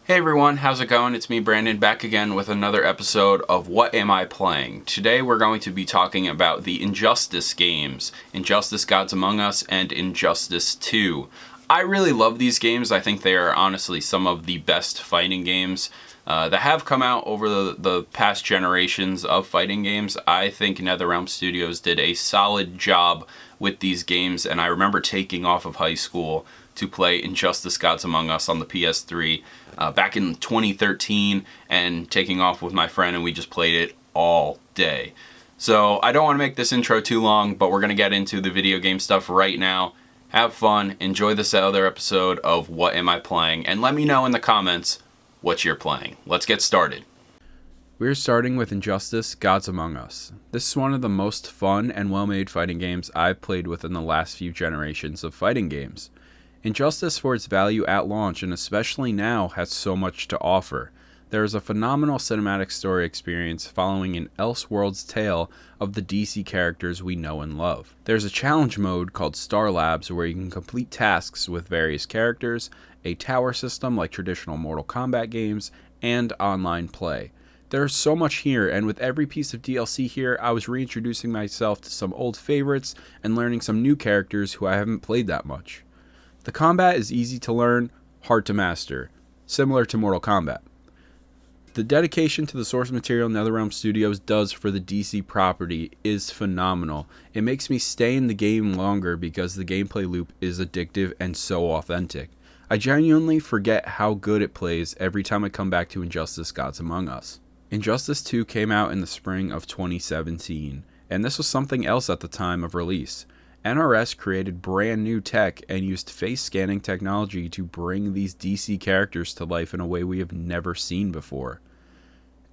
Hey everyone, how's it going? It's me, Brandon, back again with another episode of What Am I Playing? Today we're going to be talking about the Injustice games, Injustice Gods Among Us and Injustice 2. I really love these games. I think they are honestly some of the best fighting games that have come out over the past generations of fighting games. I think Neatherrealm Studios did a solid job with these games, and I remember taking off of high school to play Injustice Gods Among Us on the PS3 back in 2013 and taking off with my friend, and we just played it all day. So I don't want to make this intro too long, but we're going to get into the video game stuff right now. Have fun, enjoy this other episode of What Am I Playing, and let me know in the comments what you're playing. Let's get started. We're starting with Injustice Gods Among Us. This is one of the most fun and well-made fighting games I've played within the last few generations of fighting games. Injustice, for its value at launch and especially now, has so much to offer. There is a phenomenal cinematic story experience following an Elseworlds tale of the DC characters we know and love. There's a challenge mode called Star Labs where you can complete tasks with various characters, a tower system like traditional Mortal Kombat games, and online play. There's so much here, and with every piece of DLC here, I was reintroducing myself to some old favorites and learning some new characters who I haven't played that much. The combat is easy to learn, hard to master, similar to Mortal Kombat. The dedication to the source material Neatherrealm Studios does for the DC property is phenomenal. It makes me stay in the game longer because the gameplay loop is addictive and so authentic. I genuinely forget how good it plays every time I come back to Injustice Gods Among Us. Injustice 2 came out in the spring of 2017, and this was something else at the time of release. NRS created brand new tech and used face scanning technology to bring these DC characters to life in a way we have never seen before.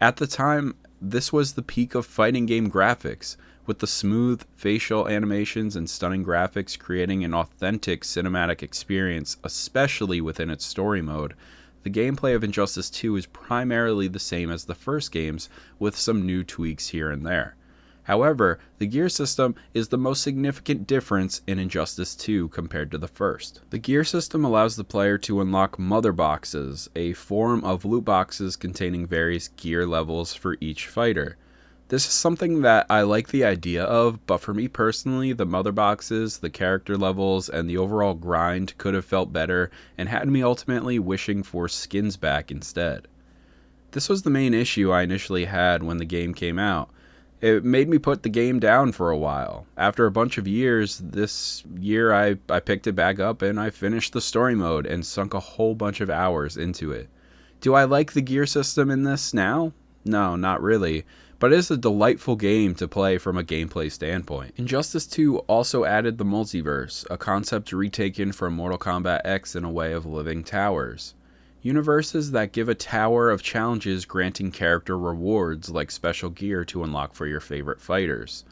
At the time, this was the peak of fighting game graphics, with the smooth facial animations and stunning graphics creating an authentic cinematic experience, especially within its story mode. The gameplay of Injustice 2 is primarily the same as the first games, with some new tweaks here and there. However, the gear system is the most significant difference in Injustice 2 compared to the first. The gear system allows the player to unlock mother boxes, a form of loot boxes containing various gear levels for each fighter. This is something that I like the idea of, but for me personally, the mother boxes, the character levels, and the overall grind could have felt better and had me ultimately wishing for skins back instead. This was the main issue I initially had when the game came out. It made me put the game down for a while. After a bunch of years, this year I picked it back up and I finished the story mode and sunk a whole bunch of hours into it. Do I like the gear system in this now? No, not really, but it is a delightful game to play from a gameplay standpoint. Injustice 2 also added the multiverse, a concept retaken from Mortal Kombat X in a way of living towers. Universes that give a tower of challenges granting character rewards like special gear to unlock for your favorite fighters.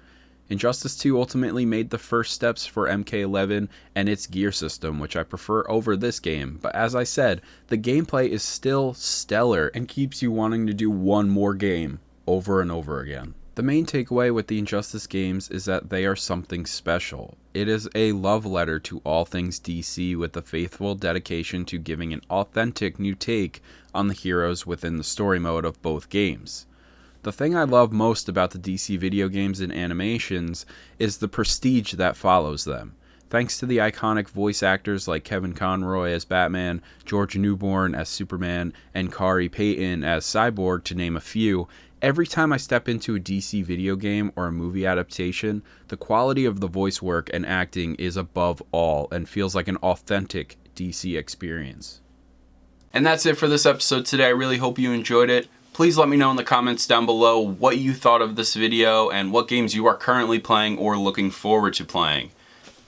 Injustice 2 ultimately made the first steps for MK11 and its gear system, which I prefer over this game, but as I said, the gameplay is still stellar and keeps you wanting to do one more game over and over again. The main takeaway with the Injustice games is that they are something special. It is a love letter to all things DC with a faithful dedication to giving an authentic new take on the heroes within the story mode of both games. The thing I love most about the DC video games and animations is the prestige that follows them. Thanks to the iconic voice actors like Kevin Conroy as Batman, George Newborn as Superman, and Kari Payton as Cyborg, to name a few, every time I step into a DC video game or a movie adaptation, the quality of the voice work and acting is above all and feels like an authentic DC experience. And that's it for this episode today. I really hope you enjoyed it. Please let me know in the comments down below what you thought of this video and what games you are currently playing or looking forward to playing.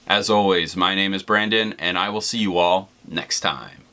As always, my name is Brandon, and I will see you all next time.